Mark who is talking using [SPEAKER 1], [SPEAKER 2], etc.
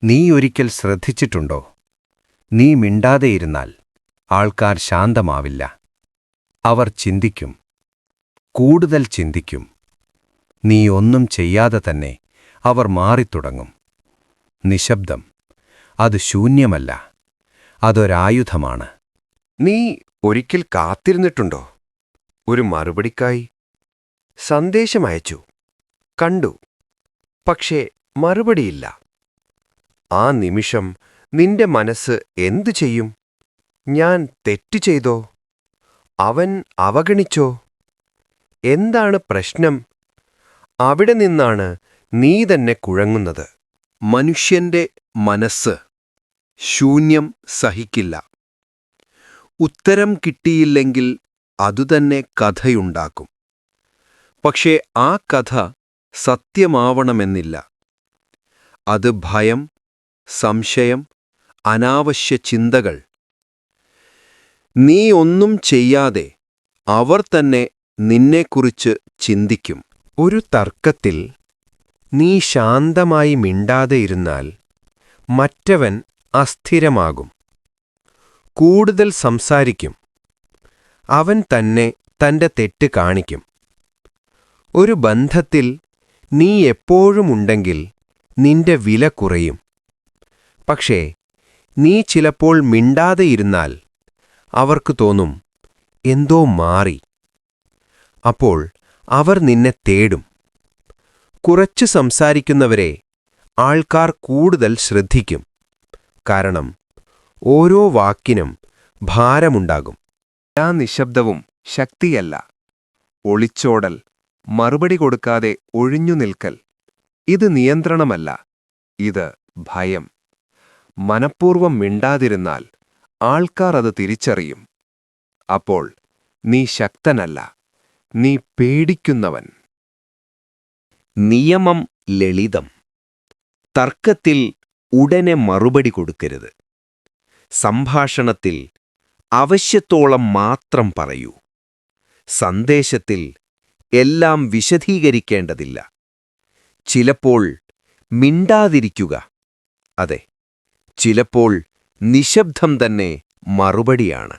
[SPEAKER 1] നീ ഒരിക്കൽ ശ്രദ്ധിച്ചിട്ടുണ്ടോ? നീ മിണ്ടാതെയിരുന്നാൽ ആൾക്കാർ ശാന്തമാവില്ല. അവർ ചിന്തിക്കും, കൂടുതൽ ചിന്തിക്കും. നീ ഒന്നും ചെയ്യാതെ തന്നെ അവർ മാറിത്തുടങ്ങും. നിശബ്ദം, അത് ശൂന്യമല്ല, അതൊരായുധമാണ്.
[SPEAKER 2] നീ ഒരിക്കൽ കാത്തിരുന്നിട്ടുണ്ടോ? ഒരു മറുപടിക്കായി സന്ദേശമയച്ചു, കണ്ടു, പക്ഷേ മറുപടിയില്ല. ആ നിമിഷം നിന്റെ മനസ്സ് എന്തു ചെയ്യും? ഞാൻ തെറ്റു ചെയ്തോ? അവൻ അവഗണിച്ചോ? എന്താണ് പ്രശ്നം? അവിടെ നിന്നാണ് നീ തന്നെ കുഴങ്ങുന്നത്.
[SPEAKER 3] മനുഷ്യന്റെ മനസ്സ് ശൂന്യം സഹിക്കില്ല. ഉത്തരം കിട്ടിയില്ലെങ്കിൽ അതുതന്നെ കഥയുണ്ടാക്കും. പക്ഷേ ആ കഥ സത്യമാവണമെന്നില്ല. അത് ഭയം, സംശയം, അനാവശ്യ ചിന്തകൾ. നീ ഒന്നും ചെയ്യാതെ അവർ തന്നെ നിന്നെക്കുറിച്ച് ചിന്തിക്കും.
[SPEAKER 2] ഒരു തർക്കത്തിൽ നീ ശാന്തമായി മിണ്ടാതെയിരുന്നാൽ മറ്റവൻ അസ്ഥിരമാകും, കൂടുതൽ സംസാരിക്കും. അവൻ തന്നെ തന്റെ തെറ്റ് കാണിക്കും. ഒരു ബന്ധത്തിൽ നീ എപ്പോഴുമുണ്ടെങ്കിൽ നിന്റെ വില കുറയും. പക്ഷേ നീ ചിലപ്പോൾ മിണ്ടാതെയിരുന്നാൽ അവർക്ക് തോന്നും, എന്തോ മാറി. അപ്പോൾ അവർ നിന്നെ തേടും. കുറച്ചു സംസാരിക്കുന്നവരെ ആൾക്കാർ കൂടുതൽ ശ്രദ്ധിക്കും. കാരണം ഓരോ വാക്കിനും ഭാരമുണ്ടാകും.
[SPEAKER 4] എല്ലാ നിശബ്ദവും ശക്തിയല്ല. ഒളിച്ചോടൽ, മറുപടി കൊടുക്കാതെ ഒഴിഞ്ഞു നിൽക്കൽ, ഇത് നിയന്ത്രണമല്ല, ഇത് ഭയം. മനഃപൂർവ്വം മിണ്ടാതിരുന്നാൽ ആൾക്കാർ അത് തിരിച്ചറിയും. അപ്പോൾ നീ ശക്തനല്ല, നീ പേടിക്കുന്നവൻ.
[SPEAKER 3] നിയമം ലളിതം. തർക്കത്തിൽ ഉടനെ മറുപടി കൊടുക്കരുത്. സംഭാഷണത്തിൽ ആവശ്യത്തോളം മാത്രം പറയൂ. സന്ദേശത്തിൽ എല്ലാം വിശദീകരിക്കേണ്ടതില്ല. ചിലപ്പോൾ മിണ്ടാതിരിക്കുക, അതെ, ചിലപ്പോൾ നിശബ്ദം തന്നെ മറുപടിയാണ്.